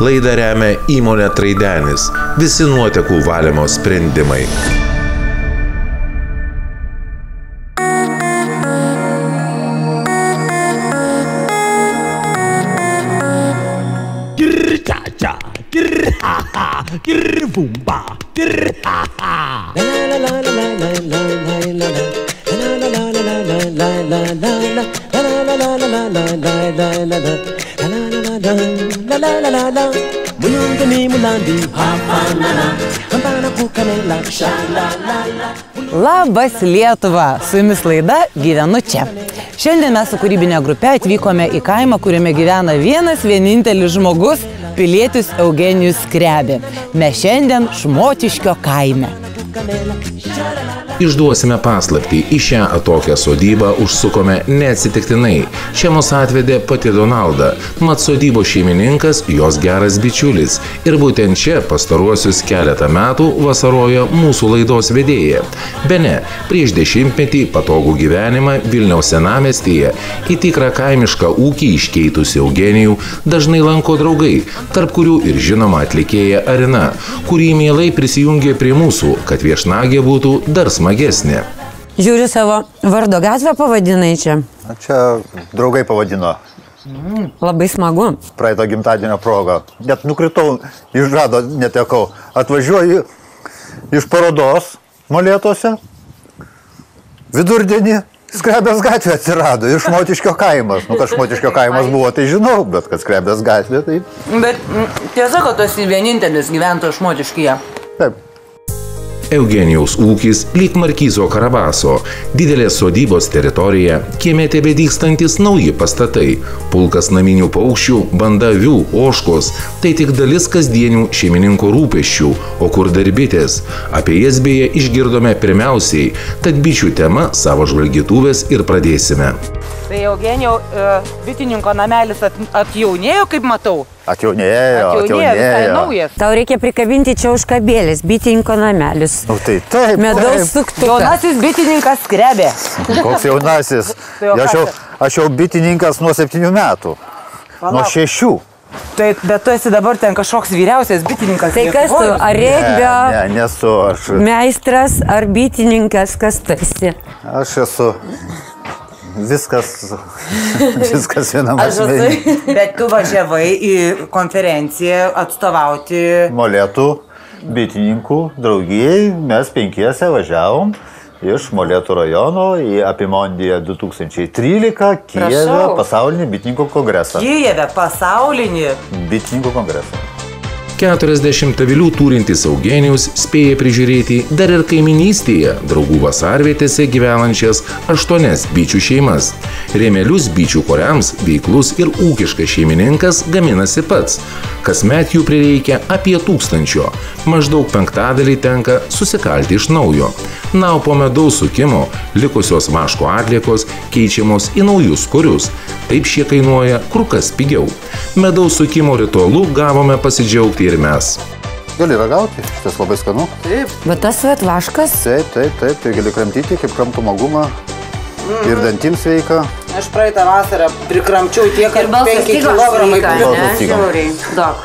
Laidą remia įmonė Traidenis. Visi nuotekų valymo sprendimai. Labas Lietuva, su jumis laida Gyvenu čia. Šiandien mes su kūrybinė grupė atvykome į kaimą, kuriame gyvena vienintelis žmogus, pilietis Eugenijus Skrebė. Mes šiandien Šmotiškio kaime. Išduosime paslaptį, į šią atokią sodybą užsukome neatsitiktinai. Čia mus atvedė pati Donalda, mat sodybos šeimininkas jos geras bičiulis. Ir būtent čia pastaruosius keletą metų vasarojo mūsų laidos vedėja. Bene, prieš 10-metį patogų gyvenimą Vilniaus senamiestyje į tikrą kaimišką ūkį iškeitusi Eugenijų dažnai lanko draugai, tarp kurių ir žinoma atlikėja Arina, kurį mielai prisijungė prie mūsų, kad viešnagė būtų dar smagesnė. Žiūriu, savo vardo gatvę pavadinai čia. Čia draugai pavadino. Labai smagu. Praeito gimtadienio proga. Net nukritau, iš žado netekau. Atvažiuoju iš parodos Molėtuose. Vidurdienį Skrebės gatvė atsirado ir Šmotiškio kaimas. Nu, kad Šmotiškio kaimas buvo, tai žinau, bet kad Skrebės gatvė, tai... Bet tiesa, kad tu esi vienintelis gyventojas Šmotiškyje. Taip. Eugenijaus ūkis lyg Markyzo Karabaso, didelės sodybos teritorija, kieme tebedygstantis nauji pastatai, pulkas naminių paukščių, banda avių, ožkos, tai tik dalis kasdienių šeimininko rūpesčių, o kur dar bitės. Apie jas beje išgirdome pirmiausiai, tad bičių tema savo žvalgytuvės ir pradėsime. Tai Eugenijau, bitininko namelis atjaunėjo, kaip matau? Atjaunėjo. Visai naujas. Tau reikia prikabinti čia užkabėlės, bitininko namelis. Nu, tai taip. Medaus suktukas. Jaunasis bitininkas Skrebė. Koks jaunasis? Aš jau bitininkas nuo 7 metų. Nuo 6. Tai, bet tu esi dabar ten kažkoks vyriausias bitininkas. Tai kas tu, ar regbio nesu aš. Meistras, ar bitininkas, kas tu esi? Aš esu viskas vienam asmeniui. Bet tu važiavai į konferenciją atstovauti Molėtų bitininkų draugijai. Mes 5 važiavom iš Molėtų rajono į Apimondiją 2013 Kijeve pasaulinį bitininkų kongresą. Kijeve pasaulinį bitininkų kongresą. 40 avilių turintis Eugenijus spėja prižiūrėti dar ir kaiminystėje draugų vasarvietėse gyvenančias 8 bičių šeimas. Rėmelius bičių koriams veiklus ir ūkiškas šeimininkas gaminasi pats. Kasmet jų prireikia apie 1000, maždaug 5% tenka susikalti iš naujo. Na, o po medaus sukimo likusios vaško atliekos keičiamos į naujus korius. Taip šie kainuoja kur kas pigiau. Medaus sukimo ritualu gavome pasidžiaugti ir mes. Gali ragauti, šitas labai skanu. Taip. Bet tas svetvaškas? Taip, tai gali kramtyti kaip kramtomą gumą. Ir dantims sveika. Aš praeitą vasarą prikramčiau tiek, kad 5 kilogramai. Daug.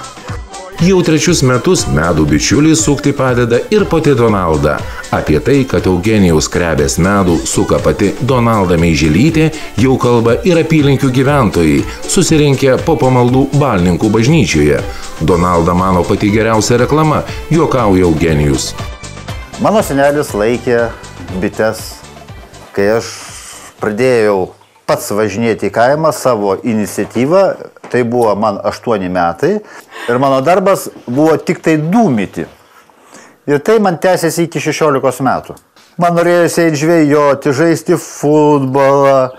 Jau 3 metus medų bičiuliai sukti padeda ir pati Donalda. Apie tai, kad Eugenijaus Skrebės medų suka pati Donalda Meiželytė, jau kalba ir apylinkių gyventojai, susirinkę po pamaldų Balninkų bažnyčioje. Donalda mano pati geriausia reklama, juokauja Eugenijus. Mano senelis laikė bites, kai aš pradėjau pats važinėti į kaimą savo iniciatyvą. Tai buvo man 8 metai ir mano darbas buvo tik tai dūmyti. Ir tai man tęsiasi iki 16 metų. Man norėjosi eiti žvejoti, žaisti futbolą,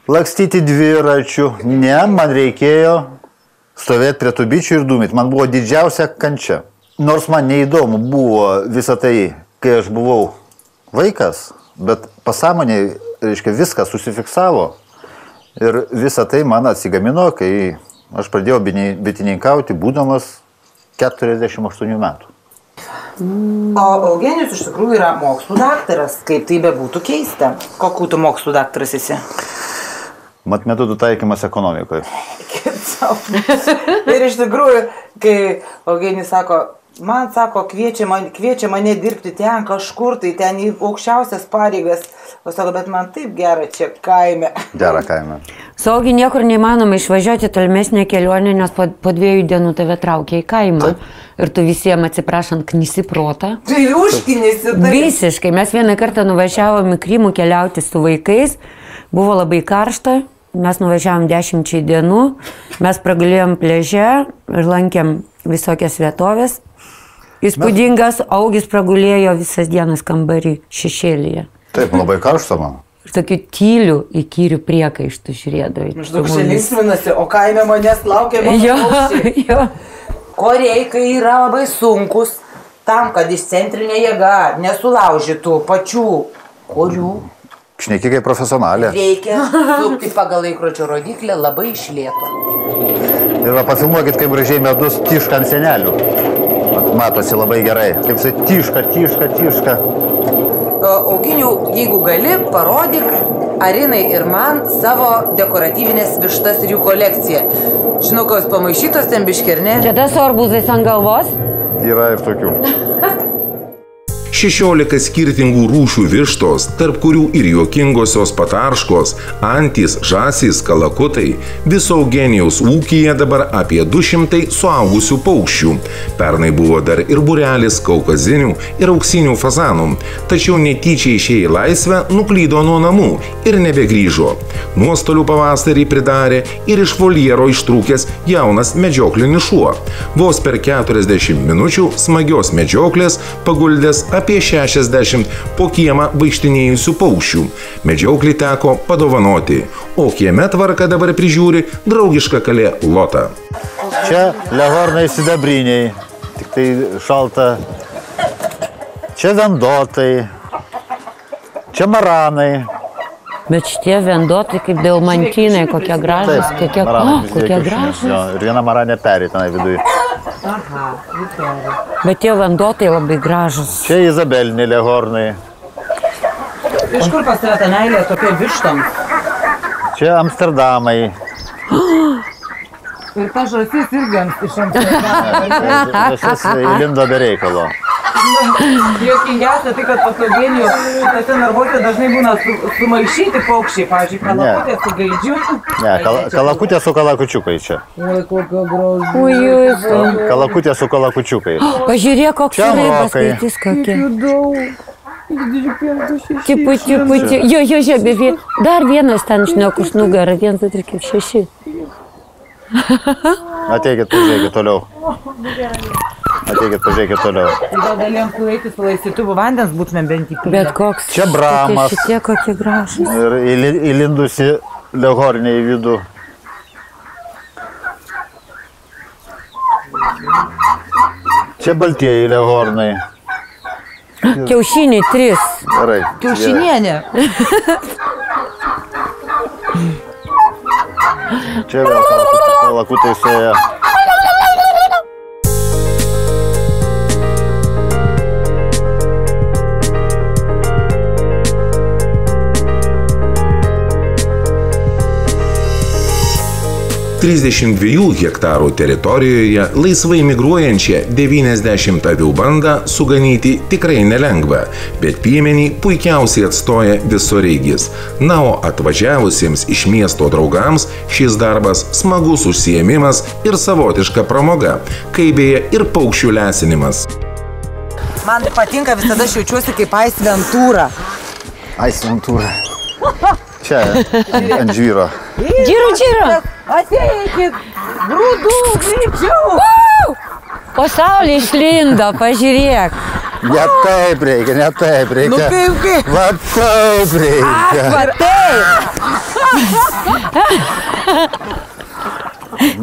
lakstyti dviračių. Ne, man reikėjo stovėti prie tų bičių ir dūmyti. Man buvo didžiausia kančia. Nors man neįdomu buvo visą tai, kai aš buvau vaikas, bet pasąmonėje, reiškia, viskas susifiksavo. Ir visą tai man atsigamino, kai aš pradėjau bitininkauti, būdamas 48 metų. O Eugenijus iš tikrųjų yra mokslų daktaras, kaip tai bebūtų keista. Kokių tu mokslų daktaras esi? Mat metodų taikymas ekonomikoje. Ir iš tikrųjų, kai Eugenijus sako, man sako, kviečia mane dirbti ten kažkur, tai ten į aukščiausias pareigas. O sako, bet man taip gera čia kaime. Gera kaime. Saugiai niekur neįmanoma išvažiuoti tolimesnė kelionė, nes po 2 dienų tave traukia į kaimą. Ir tu visiems atsiprašant knisi protą. Tai užkinisi. Visiškai. Mes vieną kartą nuvažiavom į Krymų keliauti su vaikais. Buvo labai karšta. Mes nuvažiavom 10 dienų. Mes pragulėjom pliaže ir lankėm visokias vietovės. Įspūdingas, Augis pragulėjo visas dienas kambarį šešėlyje. Taip, labai karšta man. Ir tokių tylių įkyrių priekaištų žiūrėdavai. Maždaug šiandien linksminasi, o kaime manęs laukia Jo. Koreikai yra labai sunkus tam, kad išcentrinė jėga nesulaužytų pačių korių. Šneki kaip profesionalė. Reikia sukti pagal laikrodžio rodiklį labai iš lėto. Ir va, pafilmuokit, kaip gražiai medus tiška ant senelių. Matosi labai gerai. Kaip jisai tiška. Eugenijau, jeigu gali, parodyk Arinai ir man savo dekoratyvinės vištas ir jų kolekciją. Žinau, kad jūs pamaišytos ten biškernė. Čia tas arbūzais ant galvos? Yra ir tokių. 16 skirtingų rūšių vištos, tarp kurių ir juokingosios patarškos, antys, žąsys, kalakutai. Viso Eugenijaus ūkyje dabar apie 200 suaugusių paukščių. Pernai buvo dar ir būrelis kaukazinių ir auksinių fazanų. Tačiau netyčia išėję į laisvę nuklydo nuo namų ir nebegrįžo. Nuostolių pavasarį pridarė ir iš voljero ištrūkęs jaunas medžioklinis šuo. Vos per 40 minučių smagios medžioklės paguldęs apie 60 po kiemą vaikštinėjusių paukščių. Medžioklį teko padovanoti, o kieme tvarką dabar prižiūri draugiška kalė Lota. Čia lehornai sidabriniai, tik tai šalta. Čia vendotai, čia maranai. Bet šitie vendotai kaip deumantinai, kokie gražus, kokie gražus. Ir viena maranė peri tenai viduje. Bet tie vendotai labai gražus. Čia izabeliniai lehornai. Iš kur pas tave ta meilė tokia vištom? Čia Amsterdamai. Ir ta žąsis irgi iš Amsterdamo. Žąsis įlindo be reikalo. Juokingiausia tai, kad pas Eugenijų tose narvuose dažnai būna sumaišyti paukščiai, pavyzdžiui, kalakutė su gaidžiu. Ne, kalakutė su kalakučiukai čia. Oi, kokio gražu. Kalakutė su kalakučiukai. Pažiūrėk, koks raipas, skaitys kokie. Tipu. Jo, beveik. Dar vienas ten šniok už nugarą, 1, 2, 3, 6. Ateikit, pažiūrėkit toliau. Gal galėjom sueiti su laistytuvu vandens, būtumėm bent įpildę. Bet koks. Čia bramas. Šitie kokie gražus. Ir įlindusi lehornė į vidų. Čia baltieji lehornai. Kiaušiniai 3. Gerai. Kiaušinienė. Čia vėl kalakutai suėję. hektarų teritorijoje laisvai migruojančią 90 avių bandą suganyti tikrai nelengva, bet piemenį puikiausiai atstoja visureigis. Na, o atvažiavusiems iš miesto draugams šis darbas smagus užsiėmimas ir savotiška pramoga, kaip beje ir paukščių lesinimas. Man patinka, visada aš jaučiuosi kaip Aisventūra. Aisventūra. Čia, ant žvyro. Džiru. Ateikit, grūdų, greičiau. O saulė išlindo, pažiūrėk. Ne taip reikia. Nu kaip? Va taip reikia. Va taip.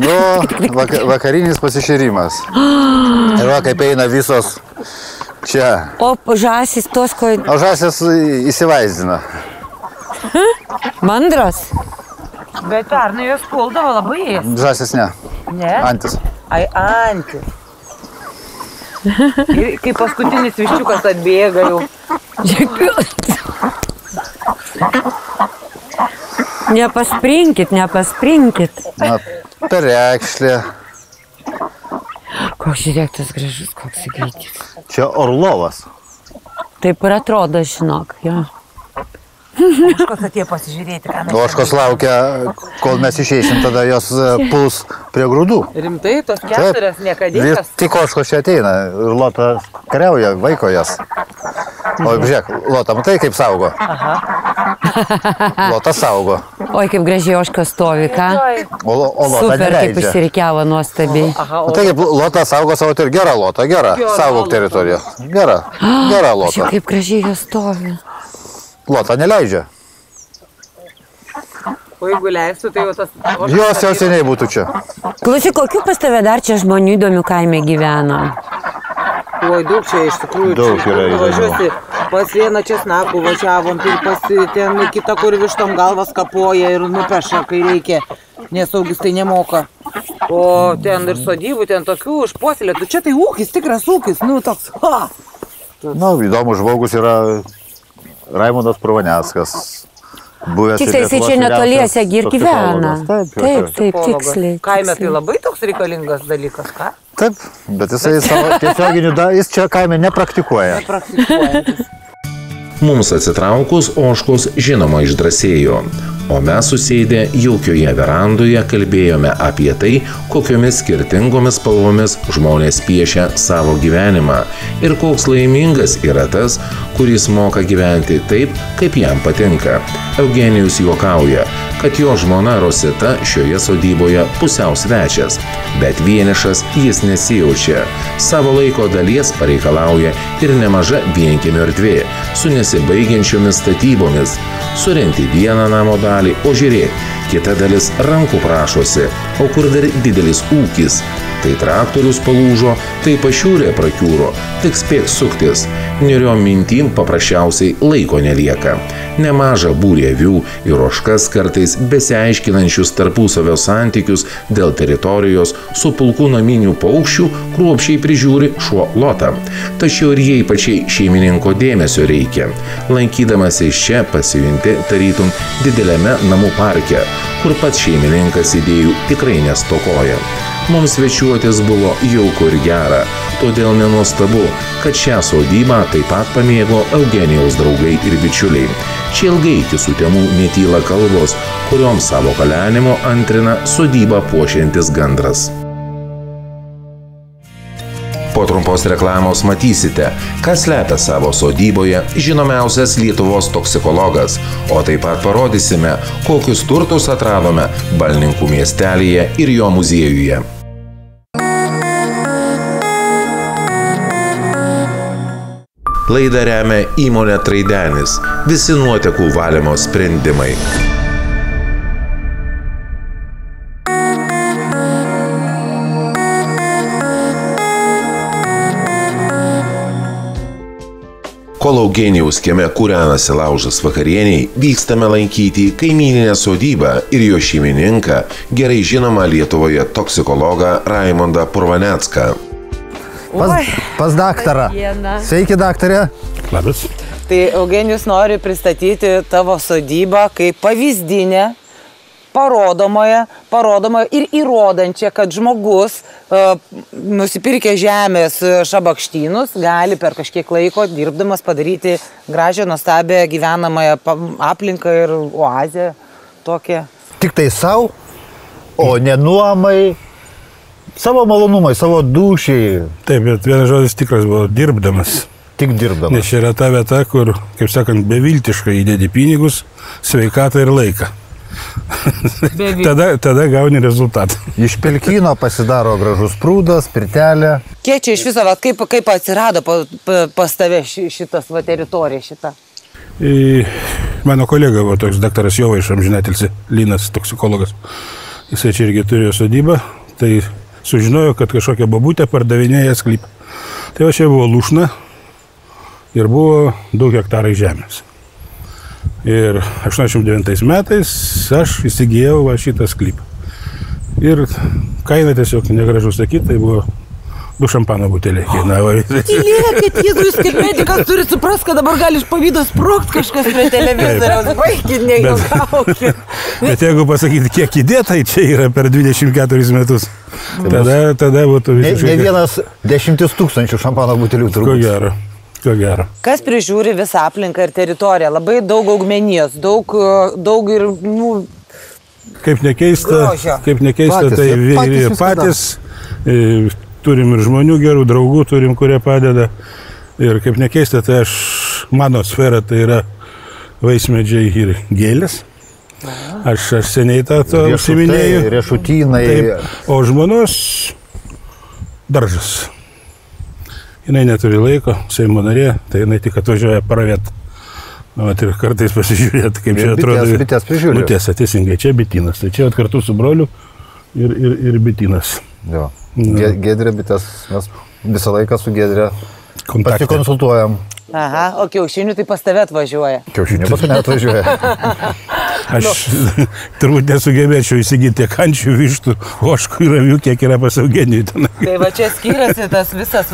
Nu, vakarinis pasišėrimas. Ir va, kaip eina visos čia. O žąsys tos, ko... O žąsys įsivaizdina. Mandros? Bet pernai jos puldavo labai ėsti. Žąsys ne. Ne? Antis. Ai, antis. Kai paskutinis viščiukas atbėga jau. Nepasprinkit. Na, perekšlė. Koks žiūrėk tas gražus, koks įgaitis. Čia Orlovas. Taip ir atrodo, žinok, jo. Oškos atėjo pasižiūrėti, ką mes. Oškos laukia, kol mes išeisim, tada jos puls prie grūdų. Rimtai, tos keturios niekadėjas. Tik Oškos čia ateina ir Lota kariauja, vaiko jas. O žiūrėk, Lota, matai kaip saugo? Lota saugo. Oi, kaip gražiai Oškos stovi, ką? O Lota Super, kaip neleidžia. išsirikiavo nuostabiai. Matai kaip Lota saugo savo teritoriją. Gera Lota, gera. Saugok teritoriją. Gera Lota. Čia kaip gražiai jos stovi. Lota neleidžia. O jeigu leistų, tai jau tas... Jos jau seniai būtų čia. Klausyk, kokių pas tave dar čia žmonių įdomių kaime gyvena? Oi, daug čia iš tikrųjų. Daug yra įdomių. Važiuosi, pas vieną česnakų važiavom, ir pas ten kitą, kur vištom galvas kapoja ir nupeša, kai reikia, nes Augustai nemoka. O ten ir sodybų, ten tokių išpuoselėtų. Čia tai ūkis, tikras ūkis, nu toks. Ha! Na, įdomus žmogus yra Raimondas Provaneckas. Tiksliai, jisai čia netoliese ir gyvena. Taip, tiksliai. Kaime tai labai toks reikalingas dalykas, ką? Taip, bet jisai savo tiesioginių, jis čia kaime nepraktikuoja. Mums atsitraukus Oškos žinoma išdrąsėjo, o mes susėdę jaukioje verandoje kalbėjome apie tai, kokiomis skirtingomis spalvomis žmonės piešia savo gyvenimą ir koks laimingas yra tas, kuris moka gyventi taip, kaip jam patinka. Eugenijus juokauja, kad jo žmona Rosita šioje sodyboje pusiau svečias, bet vienišas jis nesijaučia. Savo laiko dalies pareikalauja ir nemaža vienkiemio erdvė su nesibaigiančiomis statybomis. Surenti vieną namo dalį, o žiūrėk, kita dalis rankų prašosi, o kur dar didelis ūkis. Tai traktorius palūžo, tai pašiūrė prakiūro, tik spėk suktis. Niuriom mintim paprasčiausiai laiko nelieka. Nemaža būrį avių ir ožkas kartais besiaiškinančius tarpusavio santykius dėl teritorijos su pulku naminių paukščių kruopščiai prižiūri šuo Lota. Tačiau ir jai pačiai šeimininko dėmesio reikia. Lankydamas iš čia pasijunti tarytum dideliame namų parke, kur pats šeimininkas idėjų tikrai nestokoja. Mums svečiuotis buvo jauku ir gera, todėl nenuostabu, kad šią sodybą taip pat pamėgo Eugenijaus draugai ir bičiuliai. Čia ilgai iki sutemų netyla kalbos, kuriom savo kalenimo antrina sodybą puošiantis gandras. Po trumpos reklamos matysite, kas slepia savo sodyboje žinomiausias Lietuvos toksikologas, o taip pat parodysime, kokius turtus atradome Balninkų miestelyje ir jo muziejuje. Laidą remia įmonė Traidenis, visi nuotekų valymo sprendimai. Kol Eugenijaus kieme kūrenasi laužas vakarieniai, vykstame lankyti kaimyninę sodybą ir jo šeimininką, gerai žinomą Lietuvoje toksikologą Raimondą Provanecką. Pas daktarą. Sveiki, daktarė. Labas. Tai Eugenijus nori pristatyti tavo sodybą kaip pavyzdinę, parodomą ir įrodančią, kad žmogus nusipirkę žemės šabakštynus gali per kažkiek laiko dirbdamas padaryti gražią, nuostabią gyvenamąją aplinką ir oazę tokią. Tik tai savo, o ne nuomai, savo malonumai, savo dūšiai. Taip, bet vienas žodis tikras buvo dirbdamas. Tik dirbdamas. Nes čia yra ta vieta, kur, kaip sakant, beviltiškai įdėdi pinigus, sveikatą ir laiką. tada gauni rezultatą. Iš pelkyno pasidaro gražus prūdas, pirtelė. Kiek čia iš viso, kaip atsirado pas tave šitas teritorija šita? Mano kolega buvo toks daktaras Jovaiša, amžinatilsį, Linas, toksikologas. Jisai čia irgi turėjo sodybą, tai sužinojo, kad kažkokią babutę pardavinėja sklypą. Tai va čia buvo lūšna ir buvo 2 hektarai žemės. Ir 89 metais aš įsigijau šitą sklypą. Ir kaina tiesiog negražu sakyti, tai buvo 2 šampano buteliai kainavo. Tylėkit, jeigu jūs kaip medikas turit supras, kad dabar gali iš pavydo sprogt kažkas prie televizoriaus. Baikit, nejuokaukit. Bet jeigu pasakyti, kiek įdėta, tai čia yra per 24 metus. Tada būtų visiškai... Ne vienas 10 000 šampano butelių turbūt. Ko gero. Kas prižiūri visą aplinką ir teritoriją? Labai daug augmenijos, daug ir, Kaip nekeista, Patys, tai patys turim ir žmonių gerų, draugų turim, kurie padeda. Ir kaip nekeista, tai mano sfera tai yra vaismedžiai ir gėlės. Aš seniai to užsiminėjau. Riešutynai. O žmonos daržas. Jinai neturi laiko, Seimo narė, tai jinai tik atvažiuoja paravėti. Ir kartais pasižiūrėti, kaip čia atrodo. Bitės prižiūrė. Tiesa, teisingai, čia bitinas. Tai čia kartu su broliu ir bitinas. Jo. Giedrė bitės, mes visą laiką su Giedrė pasikonsultuojam. Aha, o kiaušinių tai pas tave atvažiuoja. Kiaušinių pas mane atvažiuoja. Aš turbūt nesugebėčiau įsigyti tiek ančių, vištų, ožkų ir avių, kiek yra pas Eugenijų ten. Tai va čia skiriasi tas visas,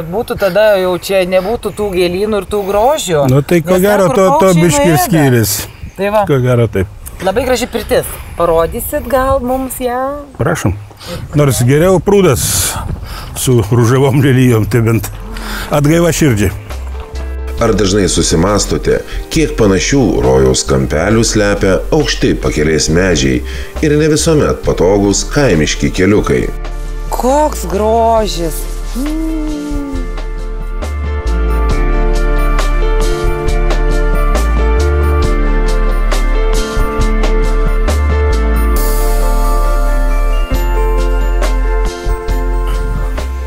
būtų tada jau čia nebūtų tų gėlynų ir tų grožių. Nu tai ko gero to biški ir skiriasi. Tai va. Ko gero taip. Labai graži pirtis. Parodysit gal mums ją? Prašom. Nors geriau prūdas su ružavom lelijom, tai bent atgaiva širdžiai. Ar dažnai susimastote, kiek panašių rojaus kampelių slepia aukšti pakelės medžiai ir ne visuomet patogus kaimiški keliukai? Koks grožis.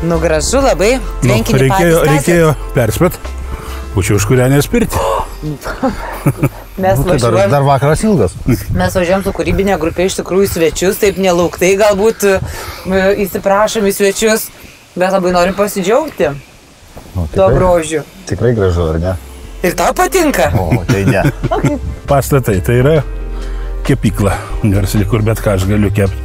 Nu gražu labai. Tvenkinį reikėjo perspėt. Būčiau už kurią nespirti. Mes važiuojam. Dar vakaras ilgas. Mes važiuojam su kūrybinė grupė iš tikrųjų svečius, taip nelauktai galbūt įsiprašom į svečius, bet labai norim pasidžiaugti tuo grožiu. Tikrai gražu, ar ne? Ir tau patinka? O, tai ne. Pastatai, tai yra kepykla universali, kur bet ką aš galiu kepti.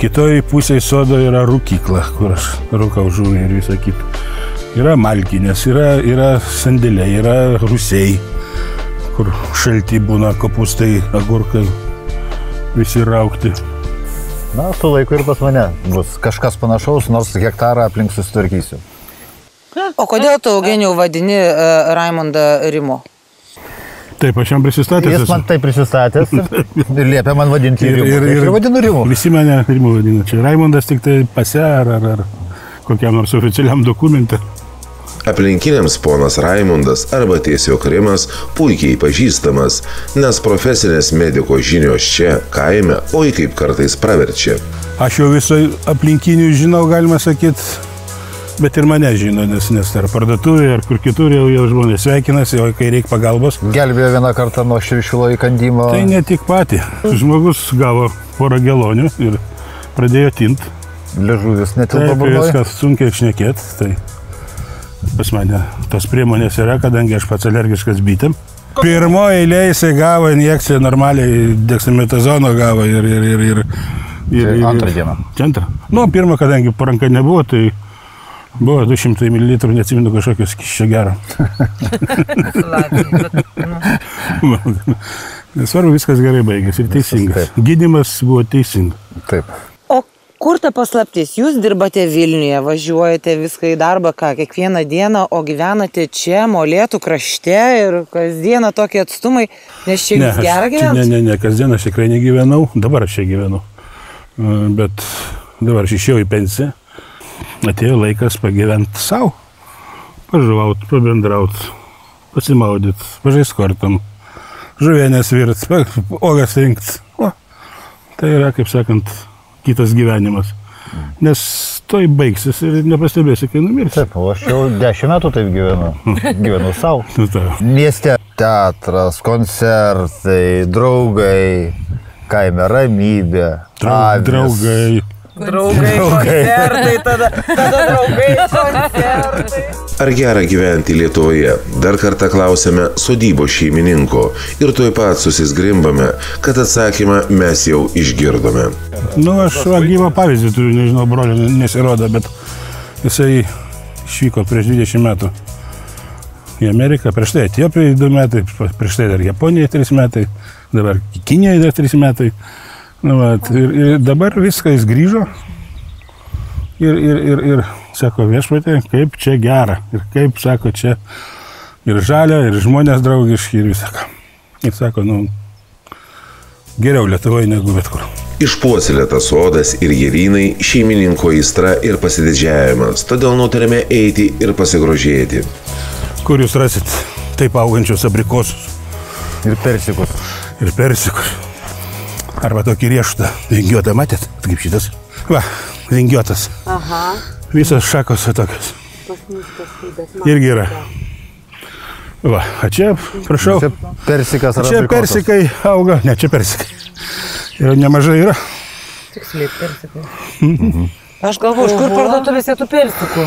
Kitoj pusėje sodo yra rūkykla, kur aš rūkau žuvį ir visą kitą. Yra malkinės, yra sandėliai, yra rusiai, kur šalti būna kopūstai, agurkai, visi raukti. Na, su laiku ir pas mane bus kažkas panašaus, nors hektarą aplink susitvarkysiu. O kodėl tu, Eugenijau, vadini Raimondą Rimu? Taip, aš jam prisistatęs. Jis man taip prisistatęs ir liepia man vadinti Rimu. Ir vadinu Rimu. Visi mane Rimu vadina. Čia Raimondas tik tai pase ar kokiam nors oficialiam dokumente. Aplinkiniams ponas Raimondas arba tiesiog Rimas puikiai pažįstamas, nes profesinės mediko žinios čia, kaime, oi kaip kartais praverčia. Aš jau visai aplinkinių žinau, galima sakyti, bet ir mane žino, nes ar parduotuvėje, ar kur kitur jau žmonės sveikinasi, o kai reikia pagalbos. Gelbėjo vieną kartą nuo širšulo įkandimo. Tai ne tik patį. Žmogus gavo porą gelonių ir pradėjo tint. Liežuvis netilpo burnoje. Taip, viskas sunkiai šnekėt, tai pas mane tos priemonės yra, kadangi aš pats alergiškas bitėm. Pirmoje eilėje jisai gavo injekciją normaliai, dexametazono gavo ir antrą dieną. Antrą. Nu, pirmą, kadangi paranka nebuvo, tai buvo 200 ml, neatsimenu kažkokio skysčio gero. Nesvarbu, viskas gerai baigėsi ir teisingas. Gydymas buvo teisingas. Taip. Kur ta paslaptis? Jūs dirbate Vilniuje, važiuojate viską į darbą, kiekvieną dieną, o gyvenate čia, Molėtų krašte ir kasdieną tokie atstumai, nes čia jūs gerą gyvenate? Ne, kasdieną aš tikrai negyvenau, dabar aš čia gyvenu. Bet dabar aš išėjau į pensiją, atėjo laikas pagyventi savo, pažuvaut, pabendraut, pasimaudyt, pažaist kortom, žuvienės virt, ogas rinkt. Tai yra, kaip sakant, kitas gyvenimas. Nes toj baigsis ir nepastebėsi, kai numirsi. Taip, o aš jau 10 metų taip gyvenu. Gyvenu savo. Mieste teatras, koncertai, draugai, kaime ramybė, draugai. Koncertai, tada draugai, koncertai. Ar gera gyventi Lietuvoje? Dar kartą klausėme sodybos šeimininko ir tuoj pat susizgrimbame, kad atsakymą mes jau išgirdome. Nu, aš gyvą pavyzdį turiu, nežinau, brolio nesirodo, bet Jisai išvyko prieš 20 metų į Ameriką, prieš tai Etiopijoje 2 metai, prieš tai dar Japonijoje 3 metai, dabar Kinijoje dar 3 metai. Nu, ir dabar viską jis grįžo ir sako, viešpatie, kaip čia gera. Ir kaip, sako, čia ir žalia, ir žmonės draugiški, ir viską. Ir sako, geriau Lietuvoje negu bet kur. Išpuoselėtas sodas ir gėrynai, šeimininko aistra ir pasididžiavimas, todėl nutarėme eiti ir pasigrožėti. Kur jūs rasit taip augančius abrikosus? Ir persikus. Ir persikus. Arba tokį riešutą. Vingiuotą, matėt? Kaip šitas? Va, vingiuotas. Aha. Visos šakos tokios. Irgi yra. Va, a čia, prašau. Čia persikas ar čia abrikosas? persikai auga. Ne, čia persikai. Ir nemažai yra. Tiksliai persikai. Aš galvoju, iš kur parduotuvėse tų persikų?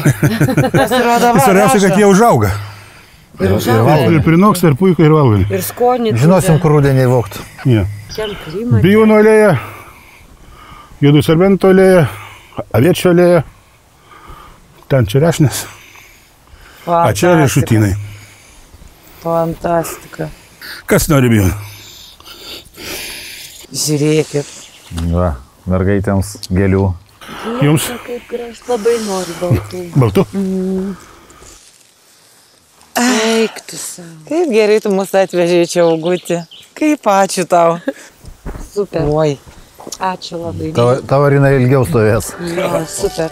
Svarbiausia, kad jie užauga. Ir prinoksta, ir puikiai, ir valgai. Ir skonį. Žinosim, kur rudenį vokti. Ja. Ten klimatas. Bijūnų alėja, juodų serbentų alėja, aviečio alėja, ten čerešnės, a čia riešutinai. Fantastika. Kas nori bijūnų? Žiūrėkit. Va, mergaitėms gėlių. Jums? Kaip graž, labai noriu baltų. Baltu? Eik tu savo. Kaip gerai tu mus atvežė čia, Augutė. Kaip ačiū tau. Super. Oi. Ačiū labai. Tavo Rina ilgiau stovės. Jo, super.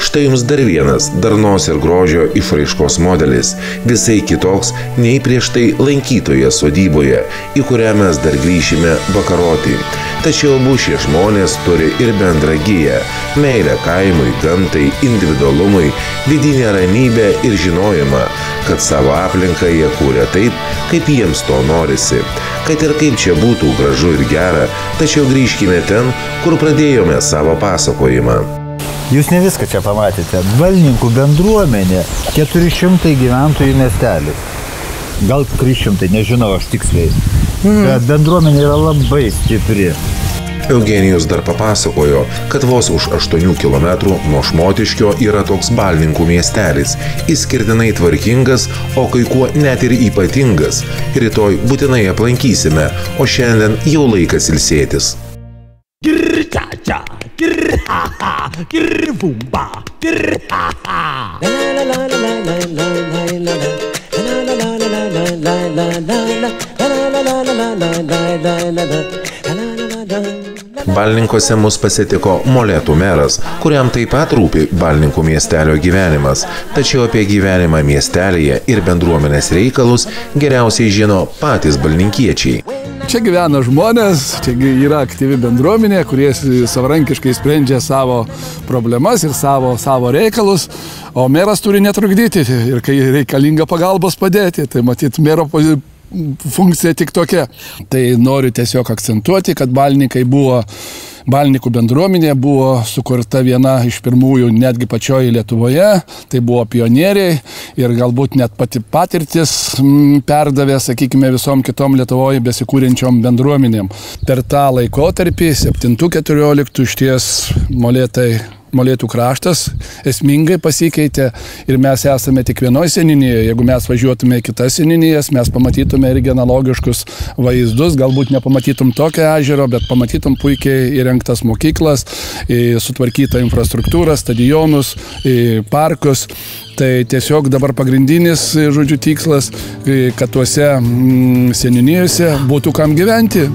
Štai jums dar vienas darnos ir grožio išraiškos modelis, visai kitoks nei prieš tai lankytoje sodyboje, į kurią mes dar grįšime vakaroti. Tačiau abu šie žmonės turi ir bendrą giją – meilę kaimui, gamtai, individualumui, vidinę ramybę ir žinojimą, kad savo aplinką jie kūrė taip, kaip jiems to norisi. Kad ir kaip čia būtų gražu ir gera, tačiau grįžkime ten, kur pradėjome savo pasakojimą. Jūs ne viską čia pamatėte. Balninkų bendruomenė 400 gyventojų miestelis. Gal 300, nežinau aš tiksliai. Bet bendruomenė yra labai stipri. Eugenijus dar papasakojo, kad vos už 8 kilometrų nuo Šmotiškio yra toks Balninkų miestelis, išskirtinai tvarkingas, o kai kuo net ir ypatingas. Rytoj būtinai aplankysime, o šiandien jau laikas ilsėtis. Balninkuose mus pasitiko Molėtų meras, kuriam taip pat rūpi Balninkų miestelio gyvenimas, tačiau apie gyvenimą miestelėje ir bendruomenės reikalus geriausiai žino patys balninkiečiai. Čia gyvena žmonės, čia yra aktyvi bendruomenė, kurie savarankiškai sprendžia savo problemas ir savo reikalus, o meras turi netrukdyti ir kai reikalinga pagalbos padėti, tai matyt mero funkcija tik tokia. Tai noriu tiesiog akcentuoti, kad Balnikų bendruomenė buvo sukurta viena iš pirmųjų netgi pačioje Lietuvoje, tai buvo pionieriai ir galbūt net pati patirtis perdavė, sakykime, visom kitom Lietuvoje besikūrenčiom bendruomenėm. Per tą laikotarpį 7-14 išties Molėtų kraštas esmingai pasikeitė ir mes esame tik vienoje seniūnijoje. Jeigu mes važiuotume į kitas seniūnijas, mes pamatytume irgi analogiškus vaizdus, galbūt nepamatytum tokio ežero, bet pamatytum puikiai įrengtas mokyklas, sutvarkytą infrastruktūrą, stadionus, parkus. Tai tiesiog dabar pagrindinis, žodžiu, tikslas, kad tuose seniūnijose būtų kam gyventi.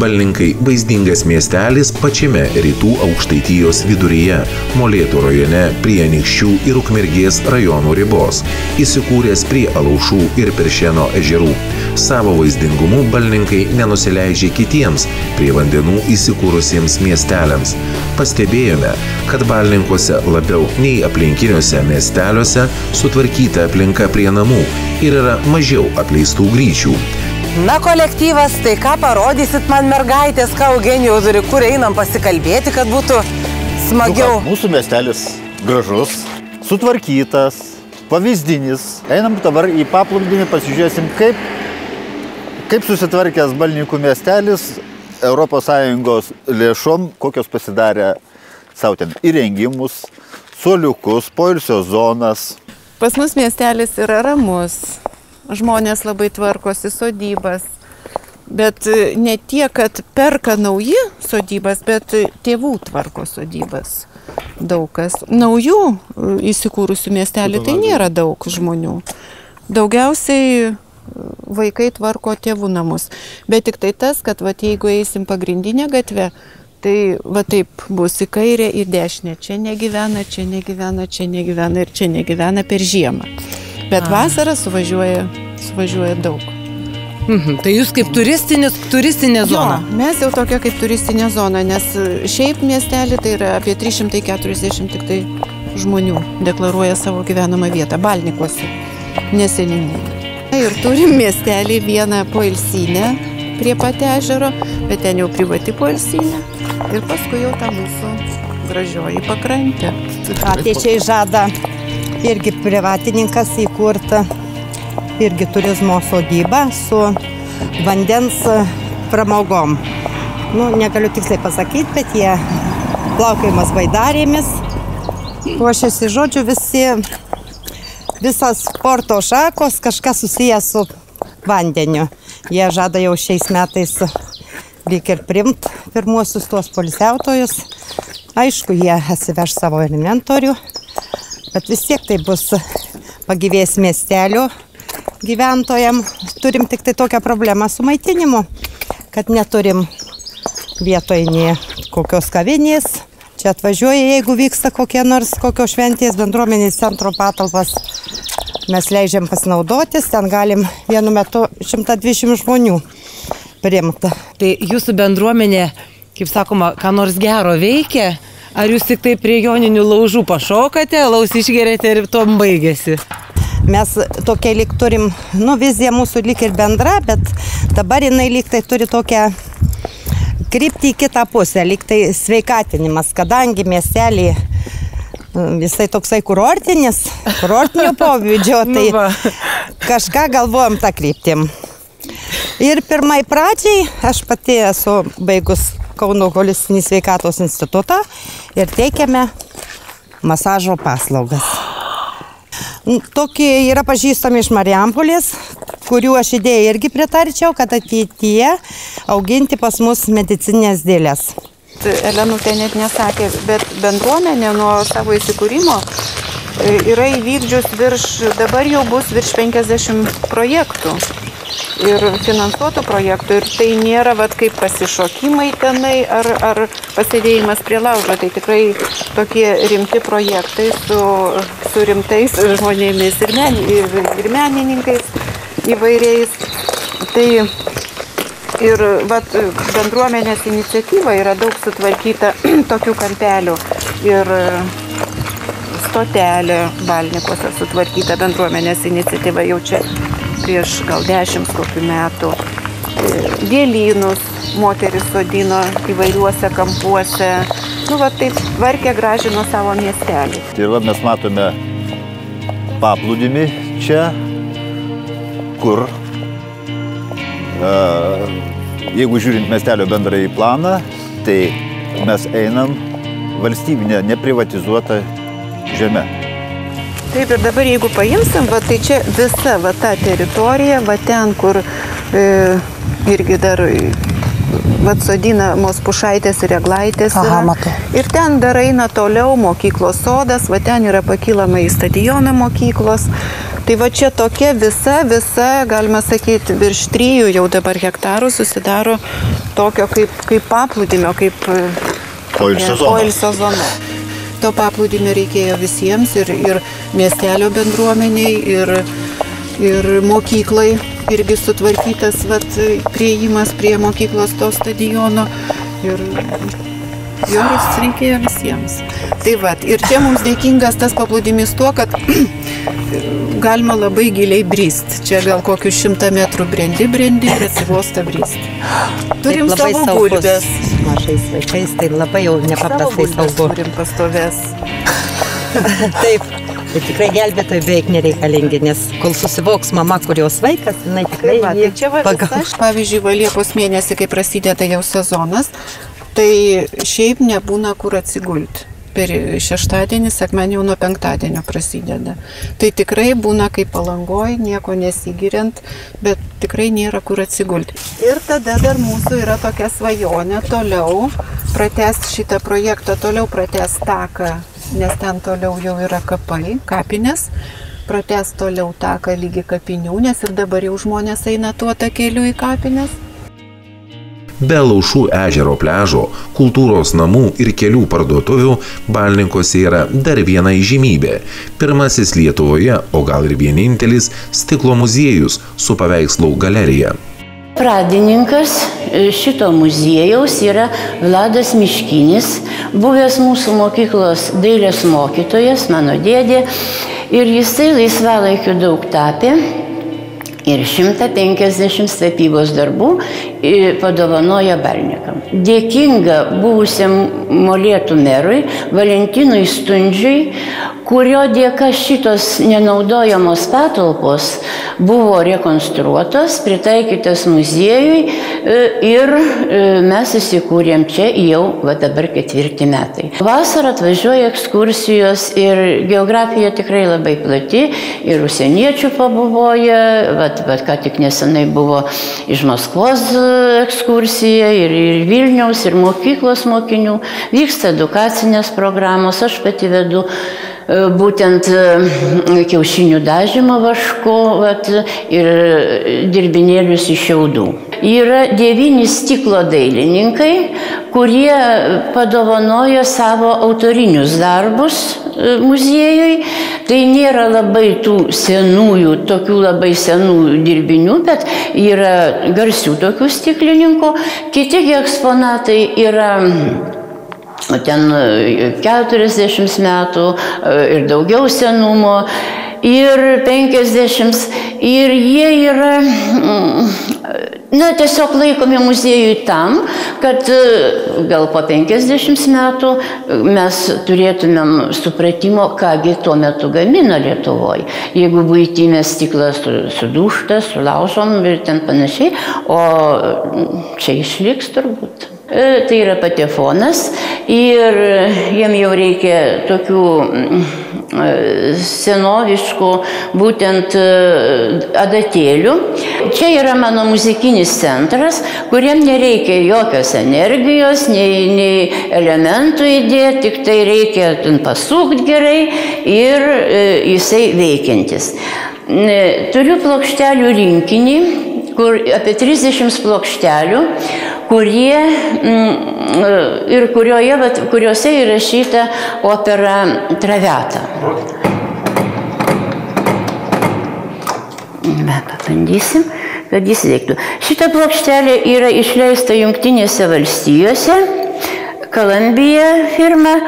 Balninkai – vaizdingas miestelis pačiame rytų Aukštaitijos viduryje, Molėtų rajone prie Anykščių ir Ukmergės rajonų ribos, įsikūręs prie Alaušų ir Peršėno ežerų. Savo vaizdingumu Balninkai nenusileidžia kitiems prie vandenų įsikūrusiems miesteliams. Pastebėjome, kad Balninkuose labiau nei aplinkiniuose miesteliuose sutvarkyta aplinka prie namų ir yra mažiau apleistų gryčių. Na, kolektyvas, tai ką parodysit man mergaitės, ką Eugenijau turi, kur einam pasikalbėti, kad būtų smagiau? Mūsų miestelis gražus, sutvarkytas, pavyzdinis. Einam dabar į paplūdimį, pasižiūrėsim, kaip susitvarkęs Balninkų miestelis ES lėšom, kokios pasidarė savo ten įrengimus, suoliukus, poilsio zonas. Pas mus miestelis yra ramus, žmonės labai tvarkosi sodybas, bet ne tiek, kad perka nauji sodybas, bet tėvų tvarko sodybas. Daug kas. Naujų įsikūrusių miestelį tai nėra daug žmonių. Daugiausiai vaikai tvarko tėvų namus. Bet tik tai tas, kad jeigu eisim pagrindinę gatvę, tai taip bus į kairę ir dešinę. Čia negyvena, čia negyvena, čia negyvena ir čia negyvena per žiemą. Bet vasarą suvažiuoja daug. Tai jūs kaip turistinė zona? Jo, mes jau tokia kaip turistinė zona, nes šiaip miestelį tai yra apie 340 tik tai žmonių deklaruoja savo gyvenamą vietą, Balnikuose, neseniniai. Ir turim miestelį vieną poilsinę prie pat ežero, bet ten jau privati poilsinė ir paskui jau ta mūsų gražioji pakrantė. Ateičiai žada irgi privatininkas įkurta, irgi turizmo sodyba su vandens pramogom. Negaliu tiksliai pasakyti, bet jie plaukiojimas baidarėmis. Ruošiasi, žodžiu, visas sporto šakos kažkas susijęs su vandeniu. Jie žada jau šiais metais lyg ir primt pirmuosius tuos poilsiautojus. Aišku, jie atsiveš savo inventorių, bet vis tiek tai bus pagyvės miestelio gyventojam. Turim tik tai tokią problemą su maitinimu, kad neturim vietoj nei kokios kavinės. Čia atvažiuoja, jeigu vyksta kokios šventės bendruomenės centro patalpas, mes leidžiam pasinaudotis, ten galim vienu metu 120 žmonių priimta. Tai jūsų bendruomenė, kaip sakoma, ką nors gero veikia? Ar jūs tik tai prie joninių laužų pašokate, alaus išgerėte ir tom baigėsi? Mes tokia lyg turim, vizija mūsų lyg ir bendra, bet dabar jinai lyg tai turi tokią kryptį į kitą pusę, lyg tai sveikatinimas, kadangi miestelį visai toksai kurortinio pobūdžio, tai kažką galvojam tą kryptim. Ir pirmai pradžiai aš pati esu baigus Kauno holistinį sveikatos institutą ir teikiame masažo paslaugas. Tokie yra pažįstami iš Marijampolės, kurių aš idėją irgi pritarčiau, kad ateityje auginti pas mus medicinės dėlės. Elenutė net nesakė, bet bendruomenė nuo savo įsikūrimo yra įvykdžius dabar jau bus virš 50 projektų ir finansuotų projektų. Ir tai nėra kaip pasišokimai tenai ar pasėdėjimas prie laužo. Tai tikrai tokie rimti projektai su rimtais žmonėmis ir menininkais įvairiais. Tai ir bendruomenės iniciatyva yra daug sutvarkyta tokių kampelių. Ir stotelė Balnikuose sutvarkyta bendruomenės iniciatyva jau čia prieš gal 10 kokių metų. Gėlynus moteris sodino įvairiuose kampuose. Taip tvarkė, gražino savo miestelį. Ir mes matome paplūdimį čia, kur jeigu žiūrint miestelio bendrąjį planą, tai mes einam valstybinė, neprivatizuota žemė. Taip, ir dabar jeigu paimsim, tai čia visa ta teritorija, ten, kur irgi dar sodinamos pušaitės ir eglaitės. Ir ten dar eina toliau mokyklos sodas, ten yra pakilama į stadioną mokyklos. Tai čia tokia visa, galima sakyti, virš 3 jau dabar hektarų susidaro tokio kaip paplūdimio, kaip poilsio zona. To paplūdimio reikėjo visiems ir miestelio bendruomeniai, ir mokyklai irgi sutvarkytas priėjimas prie mokyklos to stadiono. Ir jos reikėjo visiems. Tai ir čia mums dėkingas tas paplūdimis tuo, kad galima labai giliai brist. Čia gal kokius 100 metrų brendi ir atsivosta brist. Turim savo gulbės. Mažais vaikais, tai labai jau nepaprastai saugu. Turim pastovės. Taip, Tai tikrai gelbėtojai beveik nereikalingi, nes kol susivoks mama, kurios vaikas, jinai tikrai Tai čia va, aš, pavyzdžiui, Liepos mėnesį, kai prasideda jau sezonas, tai šiaip nebūna kur atsigulti. Per šeštadienį, sekmadienį jau nuo penktadienio prasideda. Tai tikrai būna kaip Palangoj, nieko nesigiriant, bet tikrai nėra kur atsigulti. Ir tada dar mūsų yra tokia svajonė toliau pratęsti šitą projektą, toliau pratęsti taką, nes ten toliau jau yra kapai, kapinės, pratęsti toliau taką lygi kapinių, nes ir dabar jau žmonės eina tuo takeliu į kapinės. Be Laušų ežero pliažo, kultūros namų ir kelių parduotuvių Balninkose yra dar viena įžymybė. Pirmasis Lietuvoje, o gal ir vienintelis, stiklo muziejus su paveikslų galerija. Pradininkas šito muziejaus yra Vladas Miškinis, buvęs mūsų mokyklos dailės mokytojas, mano dėdė, ir jisai laisvalaikiu daug tapė. Ir 150 tapybos darbų padovanojo Balnikam. Dėkinga buvusiam Molėtų merui Valentinui Stundžiui, kurio dėka šitos nenaudojamos patalpos buvo rekonstruotos, pritaikytos muziejui ir mes įsikūrėm čia jau dabar 4 metai. Vasarą atvažiuoja ekskursijos ir geografija tikrai labai plati, ir užsieniečių pabuvoja, bet ką tik nesenai buvo iš Maskvos ekskursija, ir Vilniaus, ir mokyklos mokinių. Vyksta edukacinės programos, aš pati vedu būtent kiaušinių dažymo vašku ir dirbinėlius iš šiaudų. Yra 9 stiklo dailininkai, kurie padovanojo savo autorinius darbus muziejui. Tai nėra labai tų senųjų, tokių labai senų dirbinių, bet yra garsių tokių stiklininkų. Kiti eksponatai yra ten 40 metų ir daugiau senumo, ir 50, ir jie yra tiesiog laikomi muziejui tam, kad gal po 50 metų mes turėtumėm supratimo, kągi tuo metu gamina Lietuvoje. Jeigu buityme stiklas sudūžtas, sulaužom ir ten panašiai, o čia išliks turbūt. Tai yra patefonas ir jiem jau reikia tokių senoviškų būtent adatėlių. Čia yra mano muzikinis centras, kuriam nereikia jokios energijos, nei elementų įdėti, tik tai reikia pasukti gerai ir jisai veikiantis. Turiu plokštelių rinkinį, apie 30 plokštelių, ir kuriuose įrašyta opera Traviata. Pabandysim, kad jis veiktų. Šita plokštelė yra išleista Jungtinėse valstijose, Columbia firma,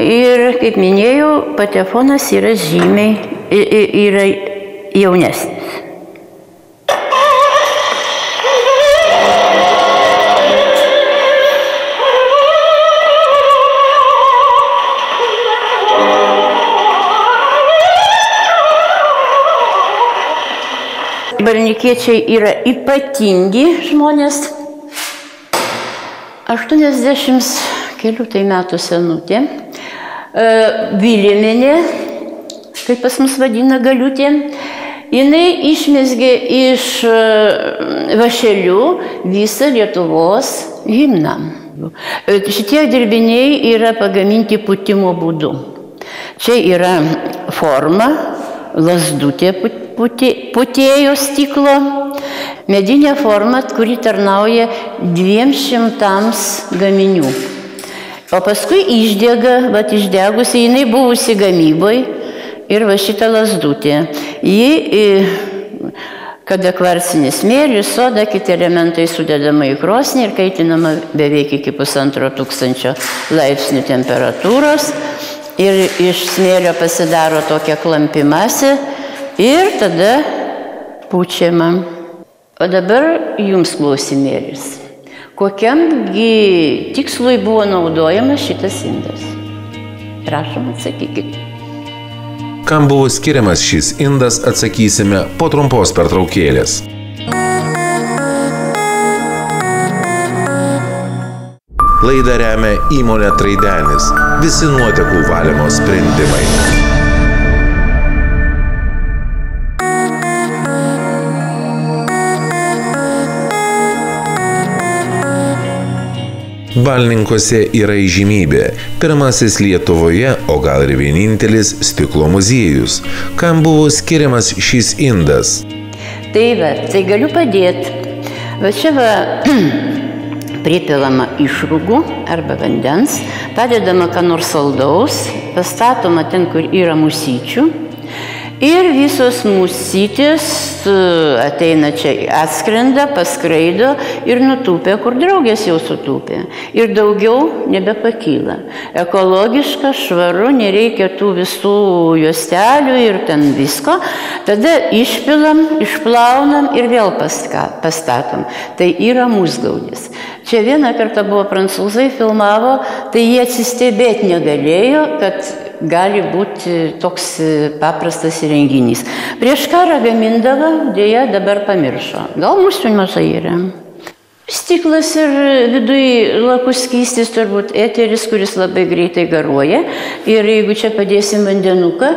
ir, kaip minėjau, patefonas yra žymiai jaunesnis. Balnikiečiai yra ypatingi žmonės. 80 kelių metų senutė. Viliminė, kaip pas mus vadina Galiutė, jinai išmezgė iš vašelių visą Lietuvos himną. Šitie dirbiniai yra pagaminti pūtimo būdu. Čia yra forma, lazdutė putėjo stiklo, medinė forma, kuri tarnauja 200 gaminių. O paskui išdegusi, jinai buvusi gamyboj, ir šitą lazdutė. Kada kvarcinis smėlis, soda, kiti elementai sudedama į krosnį ir kaitinama beveik iki 1500 laipsnių temperatūros. Ir iš smėlio pasidaro tokia klampi masė ir tada pučiama. O dabar jums klausimėlis. Kokiamgi tikslui buvo naudojamas šitas indas? Prašom, atsakykit. Kam buvo skiriamas šis indas, atsakysime po trumpos pertraukėlės. Laidą remia įmonė Traidenis. Visi nuotekų valymo sprendimai. Balninkuose yra įžymybė. Pirmasis Lietuvoje, o gal ir vienintelis stiklo muziejus. Kam buvo skiriamas šis indas? Tai galiu padėti. Va čia pripilama išrūgų arba vandens, padedama ką nors saldaus, pastatoma ten, kur yra musyčių. Ir visos musytės ateina čia, atskrenda, paskraido ir nutūpė, kur draugės jau sutūpė. Ir daugiau nebepakyla. Ekologiška, švaru, nereikia tų visų juostelių ir ten visko. Tada išpilam, išplaunam ir vėl pastatom. Tai yra musgaudis. Čia vieną kartą buvo prancūzai, filmavo, tai jie atsistebėti negalėjo, kad gali būti toks paprastas įrenginys. Prieš karą gamindavo, dėja dabar pamiršo. Gal mūsų mažai yra. Stiklas ir viduj lakus skystis, turbūt eteris, kuris labai greitai garuoja. Ir jeigu čia padėsim vandenuką,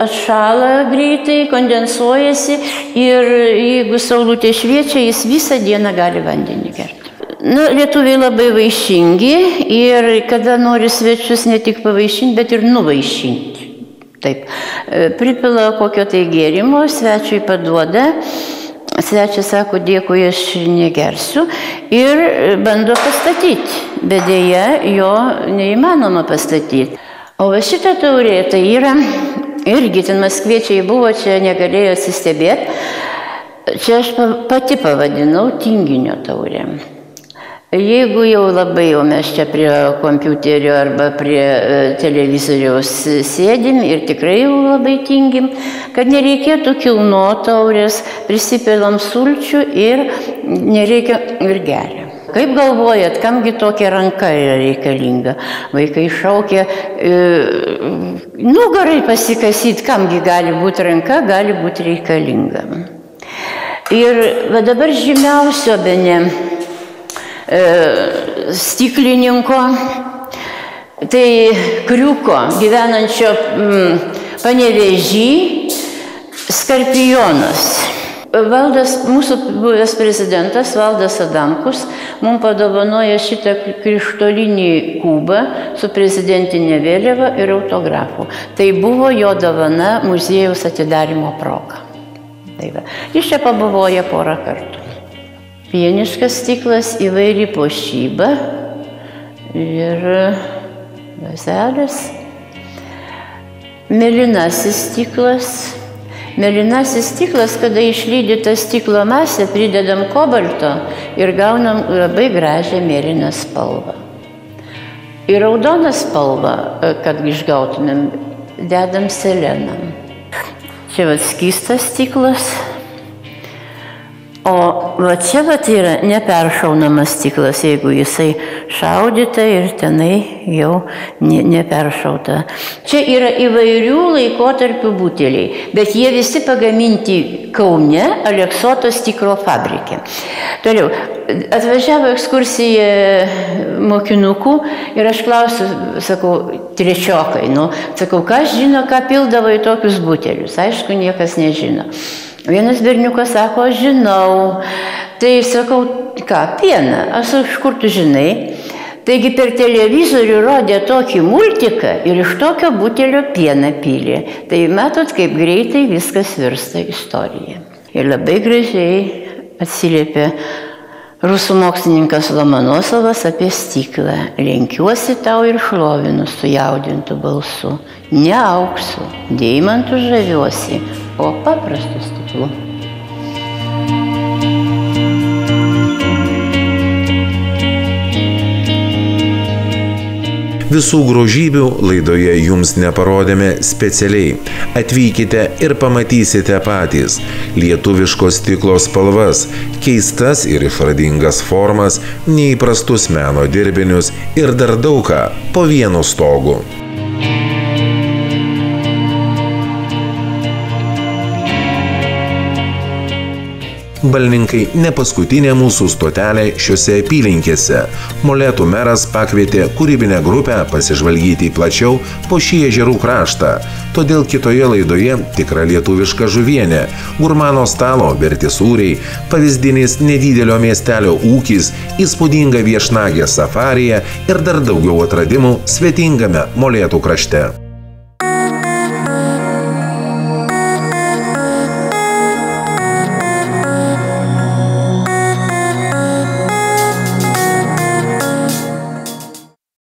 atšąla greitai, kondensuojasi ir jeigu saulutė šviečia, jis visą dieną gali vandenį gerti. Lietuviai labai vaišingi ir kada nori svečius ne tik pavaišinti, bet ir nuvaišinti. Taip, pripila kokio tai gėrimo, svečiui paduoda, svečias sako, dėkui, aš negersiu ir bando pastatyti, bet dėja jo neįmanoma pastatyti. O va šitą taurė, tai yra, irgi ten maskviečiai buvo, čia negalėjo atsistebėti, čia aš pati pavadinau tinginio taurė. Jeigu jau labai jau mes čia prie kompiuterio arba prie televizoriaus sėdim ir tikrai jau labai tingim, kad nereikėtų kilnot taurės, prisipilam sulčių ir nereikia ir geria. Kaip galvojat, kamgi tokia ranka yra reikalinga? Vaikai šaukia, nugarai pasikasyti, kamgi gali būti ranka, gali būti reikalinga. Ir va dabar žymiausio bene stiklininko, tai Kriuko, gyvenančio Panevėžy, Skarpijonas. Mūsų buvęs prezidentas Valdas Adamkus mums padovanojo šitą krištolinį kubą su prezidentinė vėliava ir autografu. Tai buvo jo dovana muziejaus atidarymo proga. Jis čia pabuvoja porą kartų. Pieniškas stiklas, įvairi puošyba ir vazelės. Mėlynasis stiklas. Mėlynasis stiklas, kada išlydyta stiklo masė, pridedam kobalto ir gaunam labai gražią mėlyną spalvą. Ir raudoną spalvą, kad išgautumėm, dedam selenam. Čia va skystas stiklas. O va čia va yra neperšaunamas stiklas, jeigu jisai šaudyta ir tenai jau neperšauta. Čia yra įvairių laikotarpių buteliai, bet jie visi pagaminti Kaune Aleksoto stiklo fabrike. Toliau, atvažiavo ekskursija mokinukų ir aš klausiu, sakau, trečiokai, sakau, kas žino, ką pildavo į tokius butelius? Aišku, niekas nežino. Vienas berniukas sako, aš žinau. Tai sakau, ką, pieną? Aš iš kur tu žinai? Taigi per televizorių rodė tokį multiką ir iš tokio butelio pieną pylė. Tai matot, kaip greitai viskas virsta istorija. Ir labai gražiai atsiliepė rusų mokslininkas Lomonosovas apie stiklą. Lenkiuosi tau ir šlovinu sujaudintų balsu. Ne auksu, deimantų žaviuosi, o paprastu stiklu. Visų grožybių laidoje jums neparodėme specialiai. Atvykite ir pamatysite patys lietuviško stiklo spalvas, keistas ir išradingas formas, neįprastus meno dirbinius ir dar daug ką po vienu stogu. Balninkai ne paskutinė mūsų stotelė šiuose apylinkėse. Molėtų meras pakvietė kūrybinę grupę pasižvalgyti plačiau po šį ežerų kraštą. Todėl kitoje laidoje tikra lietuviška žuvienė, gurmano stalo verti sūriai, pavyzdinis nedidelio miestelio ūkis, įspūdinga viešnagė safarija ir dar daugiau atradimų svetingame Molėtų krašte.